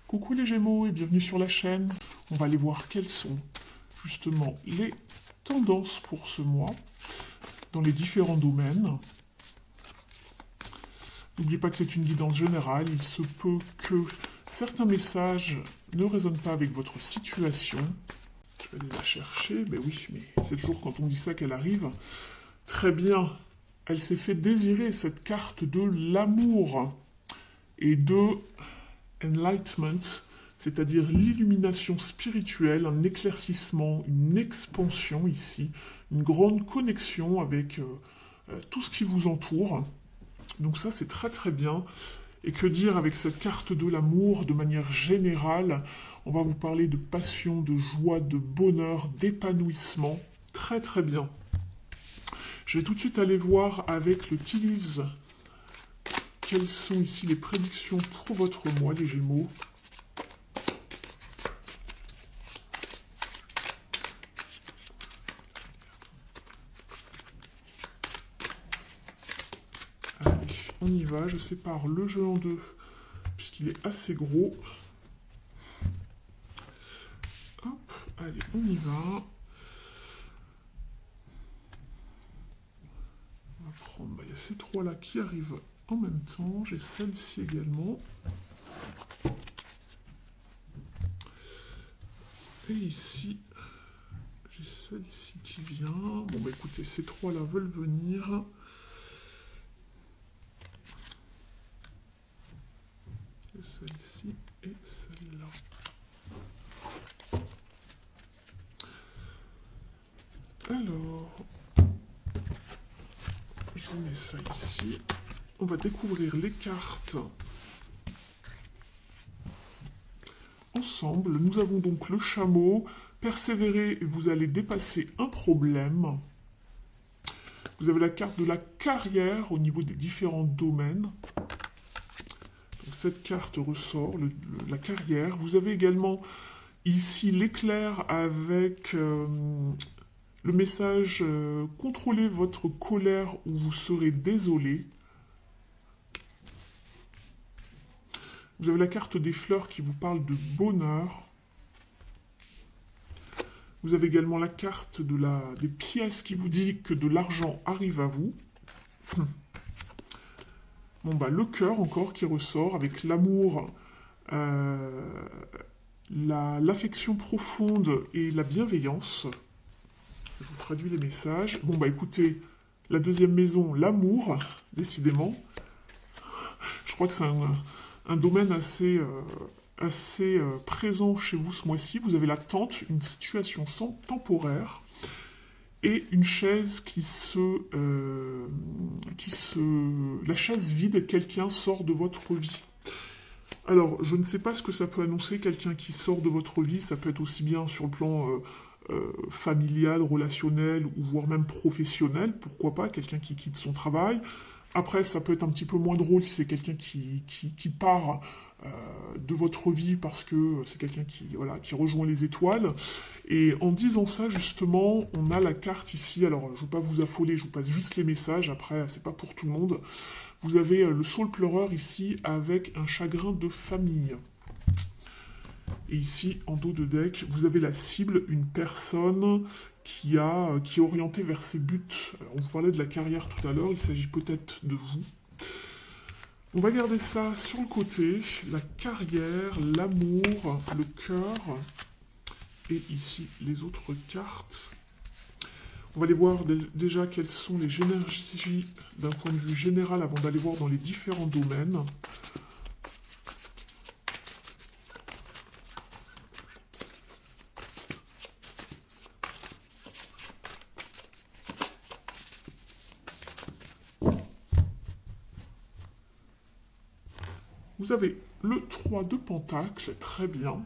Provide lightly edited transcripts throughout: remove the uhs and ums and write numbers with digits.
Coucou les Gémeaux et bienvenue sur la chaîne. On va aller voir quelles sont justement les tendances pour ce mois dans les différents domaines. N'oubliez pas que c'est une guidance générale. Il se peut que certains messages ne résonnent pas avec votre situation. Je vais aller la chercher. Ben oui, mais c'est toujours quand on dit ça qu'elle arrive. Très bien. Elle s'est fait désirer cette carte de l'amour et de enlightenment, c'est-à-dire l'illumination spirituelle, un éclaircissement, une expansion ici, une grande connexion avec tout ce qui vous entoure. Donc ça, c'est très très bien. Et que dire avec cette carte de l'amour de manière générale? On va vous parler de passion, de joie, de bonheur, d'épanouissement. Très très bien. Je vais tout de suite aller voir avec le Tea Leaves quelles sont ici les prédictions pour votre mois, les Gémeaux. Allez, on y va. Je sépare le jeu en deux puisqu'il est assez gros. Hop, allez, on y va. On va prendre, il y a ces trois-là qui arrivent en même temps. J'ai celle-ci également. Et ici, j'ai celle-ci qui vient. Bon, bah écoutez, ces trois-là veulent venir. Et celle-ci et celle-là. Alors, je vous mets ça ici. On va découvrir les cartes ensemble. Nous avons donc le chameau. Persévérer et vous allez dépasser un problème. Vous avez la carte de la carrière au niveau des différents domaines. Donc cette carte ressort, la carrière. Vous avez également ici l'éclair avec le message contrôlez votre colère ou vous serez désolé. Vous avez la carte des fleurs qui vous parle de bonheur. Vous avez également la carte des pièces qui vous dit que de l'argent arrive à vous. Bon, bah, le cœur encore qui ressort avec l'amour, l'affection profonde et la bienveillance. Je vous traduis les messages. Bon, bah écoutez, la deuxième maison, l'amour, décidément. Je crois que c'est un domaine assez présent chez vous ce mois-ci. Vous avez la tente, une situation temporaire et une chaise la chaise vide, quelqu'un sort de votre vie. Alors, je ne sais pas ce que ça peut annoncer, quelqu'un qui sort de votre vie. Ça peut être aussi bien sur le plan familial, relationnel ou voire même professionnel. Pourquoi pas, quelqu'un qui quitte son travail. Après, ça peut être un petit peu moins drôle si c'est quelqu'un qui part de votre vie parce que c'est quelqu'un qui rejoint les étoiles. Et en disant ça, justement, on a la carte ici. Alors, je ne veux pas vous affoler, je vous passe juste les messages. Après, c'est pas pour tout le monde. Vous avez le saule pleureur ici avec un chagrin de famille. Et ici, en dos de deck, vous avez la cible, une personne qui est orientée vers ses buts. Alors, on vous parlait de la carrière tout à l'heure, il s'agit peut-être de vous. On va garder ça sur le côté, la carrière, l'amour, le cœur, et ici les autres cartes. On va aller voir déjà quelles sont les énergies d'un point de vue général avant d'aller voir dans les différents domaines. Vous avez le 3 de Pentacle, très bien,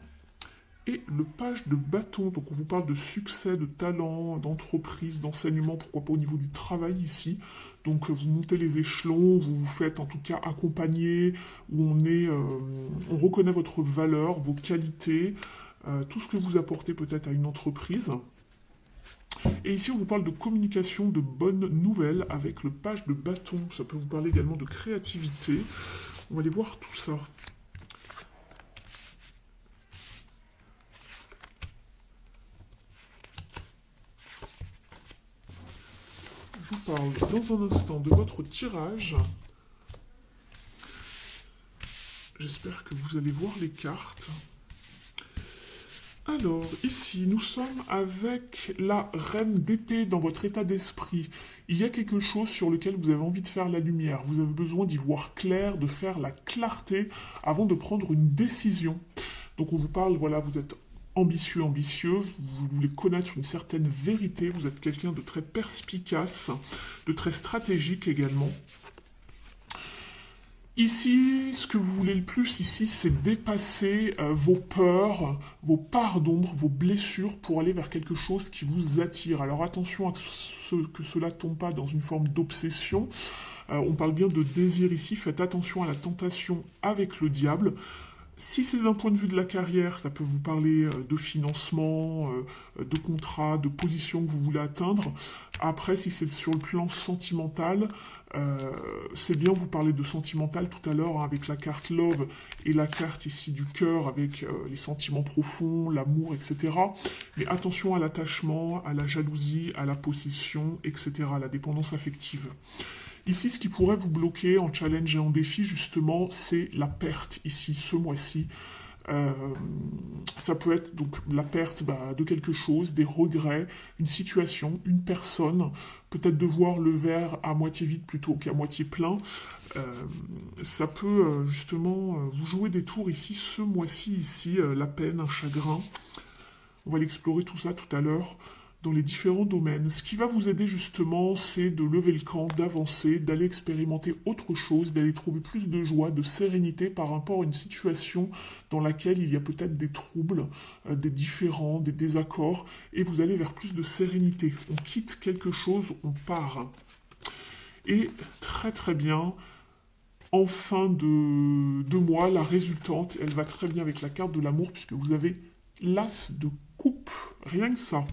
et le page de bâton. Donc on vous parle de succès, de talent, d'entreprise, d'enseignement, pourquoi pas au niveau du travail ici. Donc vous montez les échelons, vous vous faites en tout cas accompagner, où on reconnaît votre valeur, vos qualités, tout ce que vous apportez peut-être à une entreprise. Et ici, on vous parle de communication, de bonnes nouvelles avec le page de bâton. Ça peut vous parler également de créativité. On va aller voir tout ça. vous parle dans un instant de votre tirage. J'espère que vous allez voir les cartes. Alors, ici, nous sommes avec la reine d'épée dans votre état d'esprit. Il y a quelque chose sur lequel vous avez envie de faire la lumière. Vous avez besoin d'y voir clair, de faire la clarté avant de prendre une décision. Donc on vous parle, voilà, vous êtes ambitieux, ambitieuse, vous voulez connaître une certaine vérité, vous êtes quelqu'un de très perspicace, de très stratégique également. Ici, ce que vous voulez le plus ici, c'est dépasser vos peurs, vos parts d'ombre, vos blessures pour aller vers quelque chose qui vous attire. Alors attention à que cela tombe pas dans une forme d'obsession. On parle bien de désir ici. Faites attention à la tentation avec le diable. Si c'est d'un point de vue de la carrière, ça peut vous parler de financement, de contrat, de position que vous voulez atteindre. Après, si c'est sur le plan sentimental, c'est bien vous parler de sentimental tout à l'heure, hein, avec la carte Love et la carte ici du cœur avec les sentiments profonds, l'amour, etc. Mais attention à l'attachement, à la jalousie, à la possession, etc., à la dépendance affective. Ici, ce qui pourrait vous bloquer en challenge et en défi, justement, c'est la perte ici, ce mois-ci. Ça peut être donc la perte de quelque chose, des regrets, une situation, une personne, peut-être de voir le verre à moitié vide plutôt qu'à moitié plein. Ça peut justement vous jouer des tours ici, ce mois-ci, ici, la peine, un chagrin. On va l'explorer tout ça tout à l'heure dans les différents domaines. Ce qui va vous aider justement, c'est de lever le camp, d'avancer, d'aller expérimenter autre chose, d'aller trouver plus de joie, de sérénité par rapport à une situation dans laquelle il y a peut-être des troubles, des différends, des désaccords, et vous allez vers plus de sérénité. On quitte quelque chose, on part. Et très très bien, en fin de mois, la résultante, elle va très bien avec la carte de l'amour, puisque vous avez l'as de coupe, rien que ça.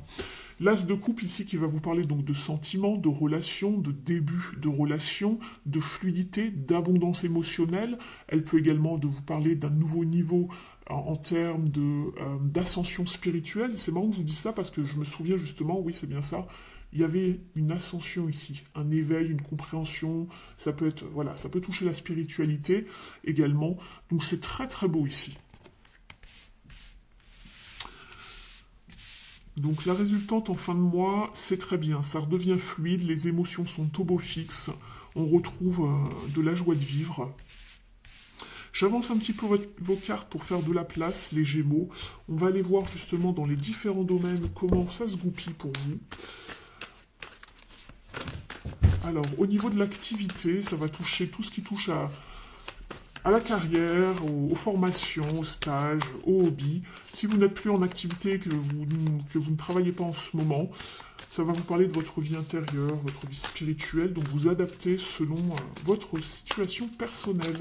L'as de coupe ici qui va vous parler donc de sentiments, de relations, de début de relations, de fluidité, d'abondance émotionnelle. Elle peut également de vous parler d'un nouveau niveau en termes d'ascension spirituelle. C'est marrant que je vous dise ça parce que je me souviens justement, oui c'est bien ça, il y avait une ascension ici, un éveil, une compréhension, ça peut être, voilà, ça peut toucher la spiritualité également. Donc c'est très très beau ici. Donc la résultante en fin de mois, c'est très bien, ça redevient fluide, les émotions sont au beau fixe, on retrouve de la joie de vivre. J'avance un petit peu vos cartes pour faire de la place, les Gémeaux. On va aller voir justement dans les différents domaines comment ça se goupille pour vous. Alors, au niveau de l'activité, ça va toucher tout ce qui touche à la carrière, aux formations, aux stages, aux hobbies. Si vous n'êtes plus en activité, que vous ne travaillez pas en ce moment, ça va vous parler de votre vie intérieure, votre vie spirituelle, donc vous adaptez selon votre situation personnelle.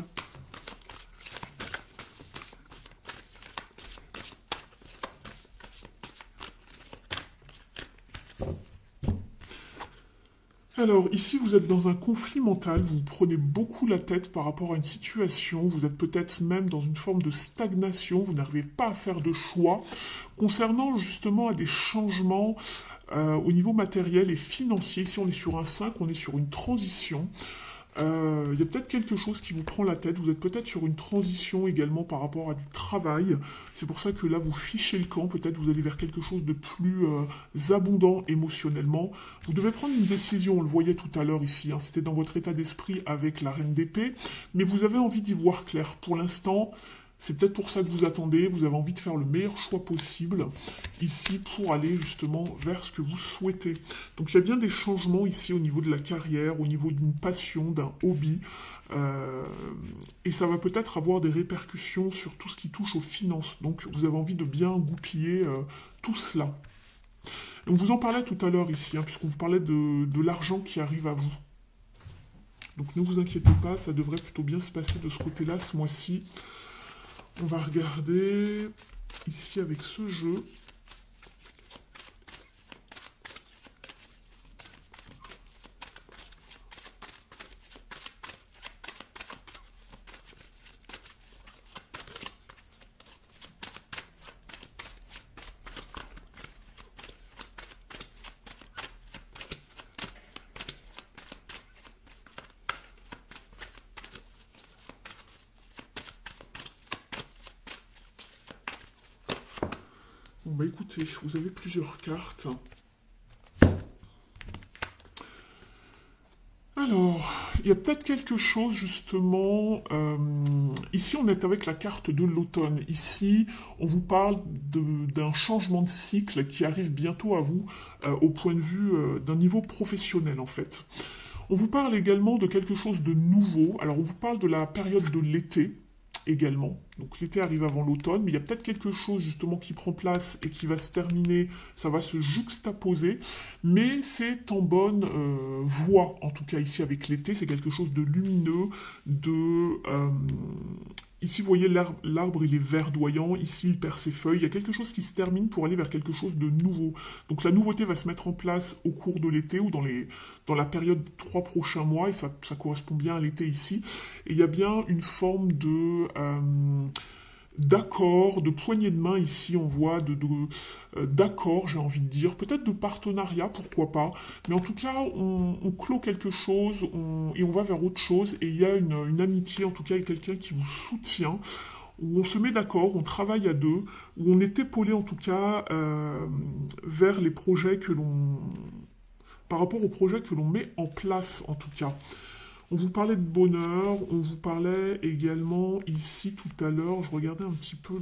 Alors, ici, vous êtes dans un conflit mental, vous prenez beaucoup la tête par rapport à une situation, vous êtes peut-être même dans une forme de stagnation, vous n'arrivez pas à faire de choix. Concernant justement à des changements au niveau matériel et financier, si on est sur un 5, on est sur une transition. Il y a peut-être quelque chose qui vous prend la tête, vous êtes peut-être sur une transition également par rapport à du travail, c'est pour ça que là vous fichez le camp, peut-être vous allez vers quelque chose de plus abondant émotionnellement. Vous devez prendre une décision, on le voyait tout à l'heure ici, hein, c'était dans votre état d'esprit avec la reine d'épée, mais vous avez envie d'y voir clair. Pour l'instant, c'est peut-être pour ça que vous attendez, vous avez envie de faire le meilleur choix possible ici pour aller justement vers ce que vous souhaitez. Donc il y a bien des changements ici au niveau de la carrière, au niveau d'une passion, d'un hobby, et ça va peut-être avoir des répercussions sur tout ce qui touche aux finances. Donc vous avez envie de bien goupiller tout cela. Donc vous en parlez tout à l'heure ici, hein, puisqu'on vous parlait de l'argent qui arrive à vous. Donc ne vous inquiétez pas, ça devrait plutôt bien se passer de ce côté-là ce mois-ci. On va regarder ici avec ce jeu. Bon, bah écoutez, vous avez plusieurs cartes. Alors, il y a peut-être quelque chose justement. Ici, on est avec la carte de l'automne. Ici, on vous parle d'un changement de cycle qui arrive bientôt à vous au point de vue d'un niveau professionnel en fait. On vous parle également de quelque chose de nouveau. Alors, on vous parle de la période de l'été également. Donc, l'été arrive avant l'automne, mais il y a peut-être quelque chose justement qui prend place et qui va se terminer. Ça va se juxtaposer, mais c'est en bonne voie, en tout cas ici avec l'été. C'est quelque chose de lumineux, de ici, vous voyez, l'arbre, il est verdoyant. Ici, il perd ses feuilles. Il y a quelque chose qui se termine pour aller vers quelque chose de nouveau. Donc, la nouveauté va se mettre en place au cours de l'été ou dans la période des 3 prochains mois. Et ça correspond bien à l'été ici. Et il y a bien une forme d'accord, de poignée de main ici, on voit d'accord, j'ai envie de dire, peut-être de partenariat, pourquoi pas, mais en tout cas, on clôt quelque chose et on va vers autre chose, et il y a une amitié, en tout cas, avec quelqu'un qui vous soutient, où on se met d'accord, on travaille à deux, où on est épaulé, en tout cas, vers les projets par rapport aux projets que l'on met en place, en tout cas. On vous parlait de bonheur, on vous parlait également ici tout à l'heure, je regardais un petit peu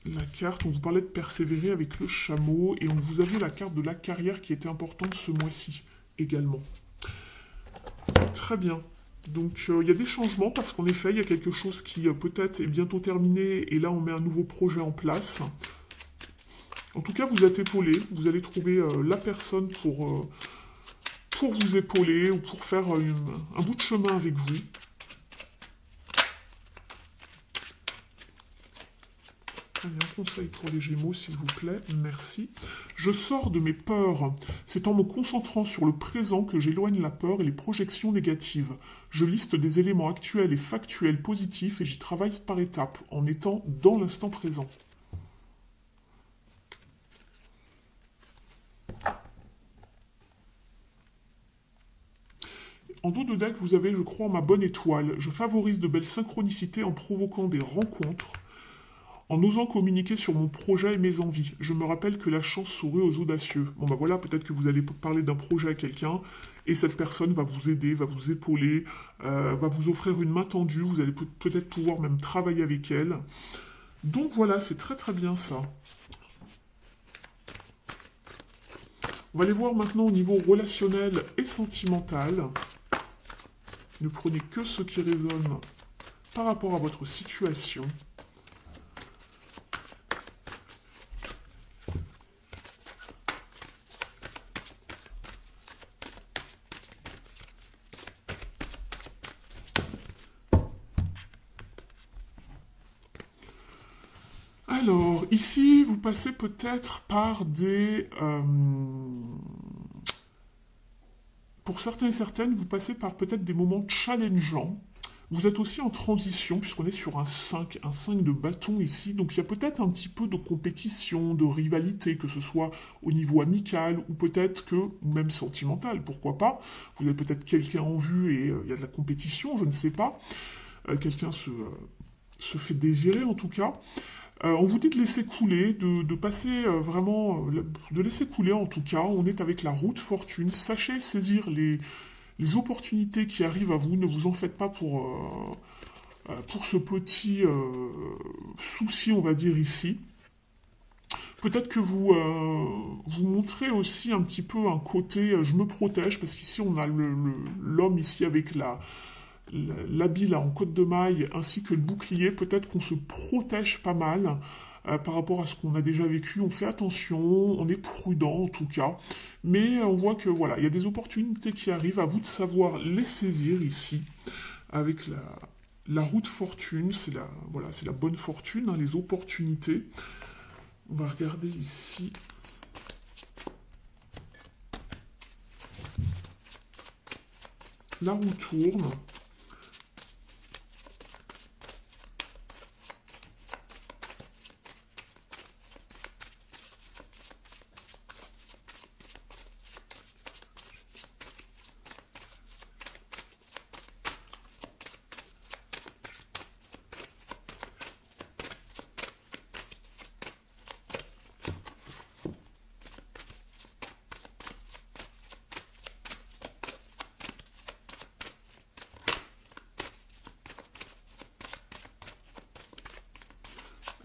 la carte, on vous parlait de persévérer avec le chameau et on vous avait la carte de la carrière qui était importante ce mois-ci également. Très bien. Donc il y a des changements parce qu'en effet il y a quelque chose qui peut-être est bientôt terminé et là on met un nouveau projet en place. En tout cas vous êtes épaulé, vous allez trouver la personne pour vous épauler ou pour faire un bout de chemin avec vous. Un conseil pour les Gémeaux, s'il vous plaît, merci. Je sors de mes peurs. C'est en me concentrant sur le présent que j'éloigne la peur et les projections négatives. Je liste des éléments actuels et factuels positifs et j'y travaille par étapes, en étant dans l'instant présent. En dos de deck, vous avez, je crois, ma bonne étoile. Je favorise de belles synchronicités en provoquant des rencontres, en osant communiquer sur mon projet et mes envies. Je me rappelle que la chance sourit aux audacieux. Bon bah voilà, peut-être que vous allez parler d'un projet à quelqu'un, et cette personne va vous aider, va vous épauler, va vous offrir une main tendue, vous allez peut-être pouvoir même travailler avec elle. Donc voilà, c'est très très bien ça. On va aller voir maintenant au niveau relationnel et sentimental. Ne prenez que ce qui résonne par rapport à votre situation. Alors, ici, vous passez peut-être par pour certains et certaines, vous passez par peut-être des moments challengeants. Vous êtes aussi en transition, puisqu'on est sur un 5 de bâton ici. Donc il y a peut-être un petit peu de compétition, de rivalité, que ce soit au niveau amical, ou peut-être que, ou même sentimental, pourquoi pas. Vous avez peut-être quelqu'un en vue et il y a de la compétition, je ne sais pas. Quelqu'un se fait désirer en tout cas. On vous dit de laisser couler, de passer vraiment, de laisser couler en tout cas. On est avec la route fortune. Sachez saisir les opportunités qui arrivent à vous. Ne vous en faites pas pour ce petit souci, on va dire ici. Peut-être que vous montrez aussi un petit peu un côté je me protège, parce qu'ici on a l'homme ici avec l'habit là en côte de maille ainsi que le bouclier. Peut-être qu'on se protège pas mal par rapport à ce qu'on a déjà vécu. On fait attention, on est prudent en tout cas. Mais on voit que voilà, il y a des opportunités qui arrivent, à vous de savoir les saisir ici avec la roue de fortune. Voilà, c'est la bonne fortune, hein, les opportunités. On va regarder ici. La roue tourne.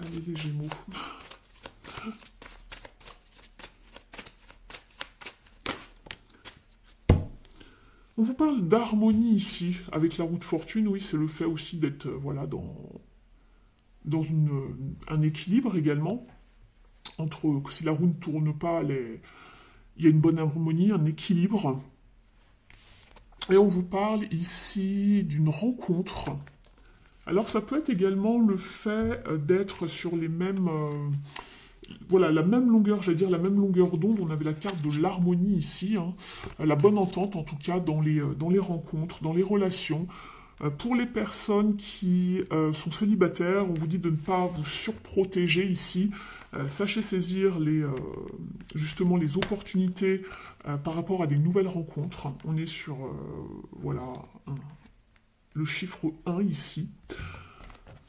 Allez les Gémeaux. On vous parle d'harmonie ici, avec la roue de fortune, oui, c'est le fait aussi d'être voilà, dans un équilibre également, entre si la roue ne tourne pas, il y a une bonne harmonie, un équilibre. Et on vous parle ici d'une rencontre. Alors ça peut être également le fait d'être sur les mêmes... voilà, la même longueur, j'allais dire la même longueur d'onde. On avait la carte de l'harmonie ici, hein, la bonne entente en tout cas dans les rencontres, dans les relations. Pour les personnes qui sont célibataires, on vous dit de ne pas vous surprotéger ici. Sachez saisir justement les opportunités par rapport à des nouvelles rencontres. On est sur voilà, le chiffre 1 ici.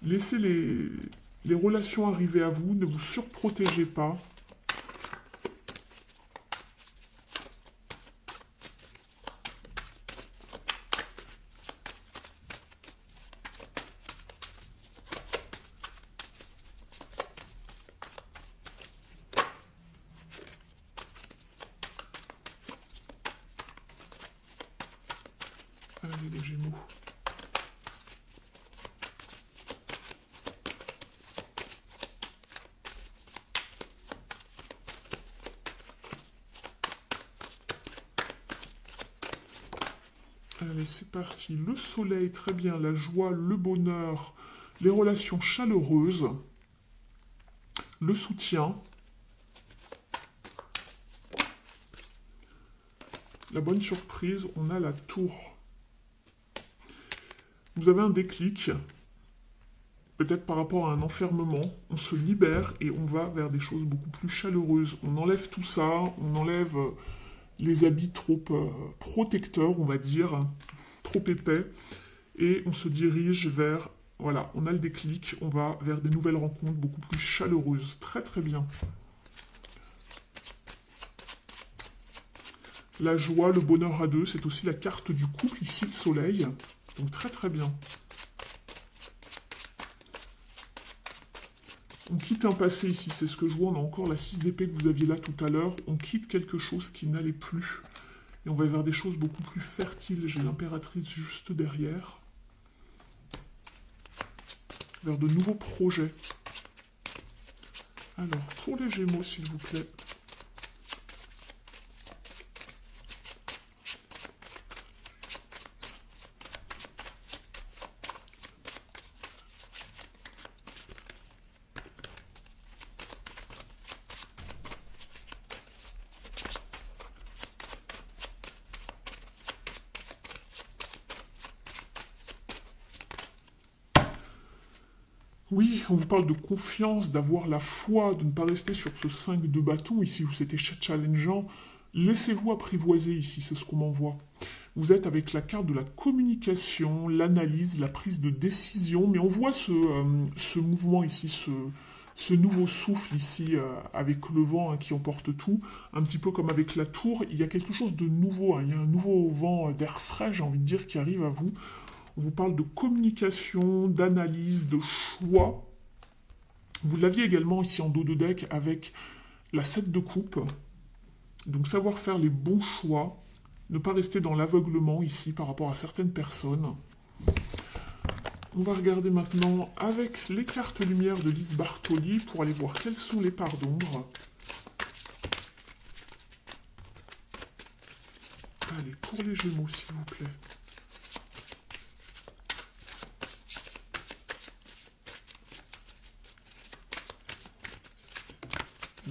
Laissez les relations arriver à vous, ne vous surprotégez pas. Allez les Gémeaux. Allez, c'est parti. Le soleil, très bien. La joie, le bonheur, les relations chaleureuses, le soutien, la bonne surprise, on a la tour. Vous avez un déclic, peut-être par rapport à un enfermement, on se libère et on va vers des choses beaucoup plus chaleureuses. On enlève tout ça, on enlève les habits trop protecteurs, on va dire, trop épais, et on se dirige vers, voilà, on a le déclic, on va vers des nouvelles rencontres beaucoup plus chaleureuses. Très très bien. La joie, le bonheur à deux, c'est aussi la carte du couple, ici le soleil. Donc très très bien. On quitte un passé ici, c'est ce que je vois, on a encore la 6 d'épée que vous aviez là tout à l'heure. On quitte quelque chose qui n'allait plus. Et on va vers des choses beaucoup plus fertiles. J'ai l'impératrice juste derrière. Vers de nouveaux projets. Alors, pour les Gémeaux, s'il vous plaît. Oui, on vous parle de confiance, d'avoir la foi, de ne pas rester sur ce 5 de bâton ici où c'était challengeant. Laissez-vous apprivoiser ici, c'est ce qu'on m'envoie. Vous êtes avec la carte de la communication, l'analyse, la prise de décision, mais on voit ce mouvement ici, ce nouveau souffle ici avec le vent hein, qui emporte tout, un petit peu comme avec la tour, il y a quelque chose de nouveau, hein, il y a un nouveau vent d'air frais, j'ai envie de dire, qui arrive à vous. On vous parle de communication, d'analyse, de choix. Vous l'aviez également ici en dos de deck avec la 7 de coupe. Donc savoir faire les bons choix, ne pas rester dans l'aveuglement ici par rapport à certaines personnes. On va regarder maintenant avec les cartes lumière de Lise Bartoli pour aller voir quelles sont les parts d'ombre. Allez, pour les Gémeaux, s'il vous plaît.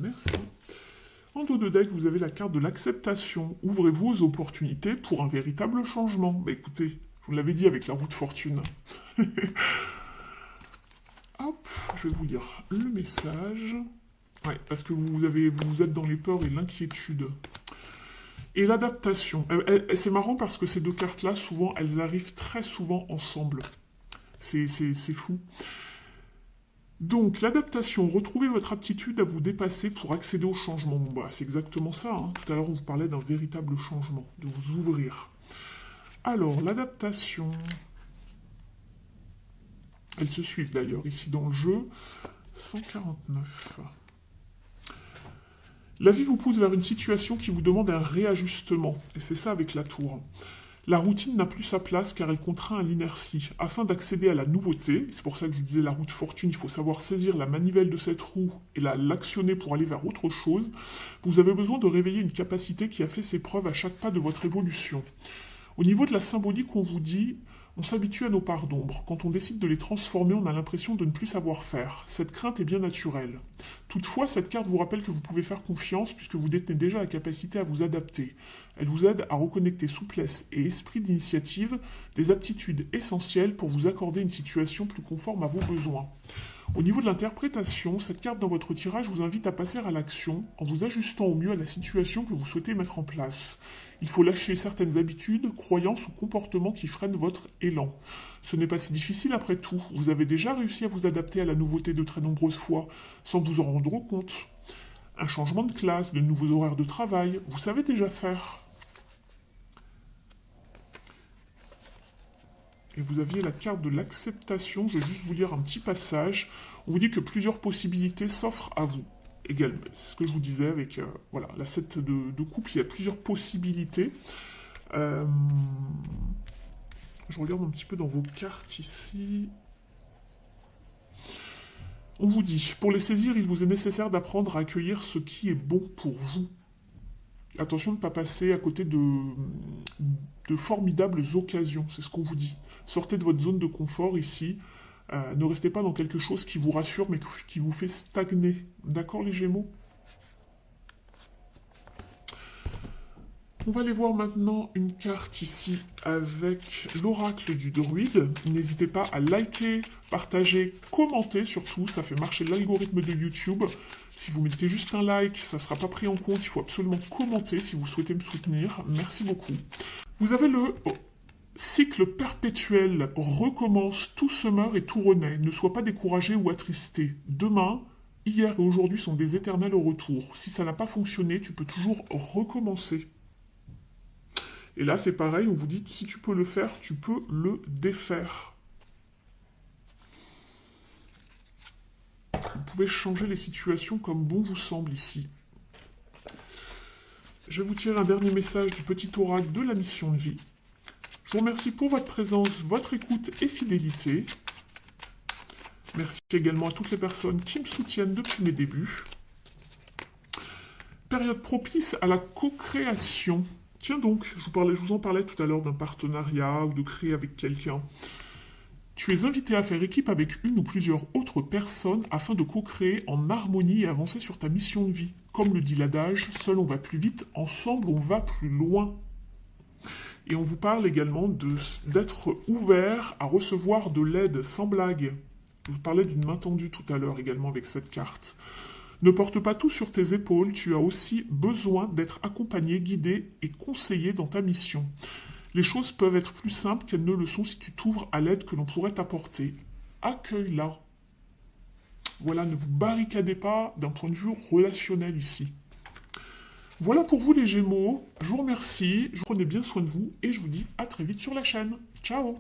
Merci. En dos de deck, vous avez la carte de l'acceptation. Ouvrez-vous aux opportunités pour un véritable changement. Bah écoutez, vous l'avez dit avec la roue de fortune. Hop, je vais vous lire le message. Ouais, parce que vous êtes dans les peurs et l'inquiétude. Et l'adaptation. C'est marrant parce que ces deux cartes-là, souvent, elles arrivent très souvent ensemble. C'est fou. Donc, l'adaptation, retrouvez votre aptitude à vous dépasser pour accéder au changement. Bon, bah, c'est exactement ça. Hein. Tout à l'heure, on vous parlait d'un véritable changement, de vous ouvrir. Alors, l'adaptation. Elles se suivent d'ailleurs ici dans le jeu. 149. La vie vous pousse vers une situation qui vous demande un réajustement, et c'est ça avec la tour. La routine n'a plus sa place car elle contraint à l'inertie. Afin d'accéder à la nouveauté, c'est pour ça que je vous disais la roue de fortune, il faut savoir saisir la manivelle de cette roue et l'actionner pour aller vers autre chose, vous avez besoin de réveiller une capacité qui a fait ses preuves à chaque pas de votre évolution. Au niveau de la symbolique, on vous dit, on s'habitue à nos parts d'ombre. Quand on décide de les transformer, on a l'impression de ne plus savoir faire. Cette crainte est bien naturelle. Toutefois, cette carte vous rappelle que vous pouvez faire confiance puisque vous détenez déjà la capacité à vous adapter. Elle vous aide à reconnecter souplesse et esprit d'initiative, des aptitudes essentielles pour vous accorder une situation plus conforme à vos besoins. Au niveau de l'interprétation, cette carte dans votre tirage vous invite à passer à l'action en vous ajustant au mieux à la situation que vous souhaitez mettre en place. Il faut lâcher certaines habitudes, croyances ou comportements qui freinent votre élan. Ce n'est pas si difficile après tout, vous avez déjà réussi à vous adapter à la nouveauté de très nombreuses fois, sans vous en rendre compte. Un changement de classe, de nouveaux horaires de travail, vous savez déjà faire. Et vous aviez la carte de l'acceptation, je vais juste vous lire un petit passage. On vous dit que plusieurs possibilités s'offrent à vous. Également, c'est ce que je vous disais avec voilà, la 7 de coupe, il y a plusieurs possibilités. Je regarde un petit peu dans vos cartes ici. On vous dit, pour les saisir, il vous est nécessaire d'apprendre à accueillir ce qui est bon pour vous. Attention de ne pas passer à côté de formidables occasions, c'est ce qu'on vous dit. Sortez de votre zone de confort ici. Ne restez pas dans quelque chose qui vous rassure mais qui vous fait stagner. D'accord les Gémeaux? On va aller voir maintenant une carte ici avec l'oracle du druide. N'hésitez pas à liker, partager, commenter surtout, ça fait marcher l'algorithme de YouTube. Si vous mettez juste un like, ça ne sera pas pris en compte, il faut absolument commenter si vous souhaitez me soutenir. Merci beaucoup. Vous avez le cycle perpétuel, recommence, tout se meurt et tout renaît. Ne sois pas découragé ou attristé. Demain, hier et aujourd'hui sont des éternels au retour. Si ça n'a pas fonctionné, tu peux toujours recommencer. Et là, c'est pareil, on vous dit, si tu peux le faire, tu peux le défaire. Vous pouvez changer les situations comme bon vous semble ici. Je vais vous tirer un dernier message du petit oracle de la mission de vie. Je vous remercie pour votre présence, votre écoute et fidélité. Merci également à toutes les personnes qui me soutiennent depuis mes débuts. Période propice à la co-création. Tiens donc, je vous en parlais tout à l'heure d'un partenariat ou de créer avec quelqu'un. Tu es invité à faire équipe avec une ou plusieurs autres personnes afin de co-créer en harmonie et avancer sur ta mission de vie. Comme le dit l'adage, seul on va plus vite, ensemble on va plus loin. Et on vous parle également d'être ouvert à recevoir de l'aide, sans blague. Je vous parlais d'une main tendue tout à l'heure également avec cette carte. Ne porte pas tout sur tes épaules, tu as aussi besoin d'être accompagné, guidé et conseillé dans ta mission. Les choses peuvent être plus simples qu'elles ne le sont si tu t'ouvres à l'aide que l'on pourrait t'apporter. Accueille-la. Voilà, ne vous barricadez pas d'un point de vue relationnel ici. Voilà pour vous les Gémeaux, je vous remercie, je prenez bien soin de vous et je vous dis à très vite sur la chaîne. Ciao!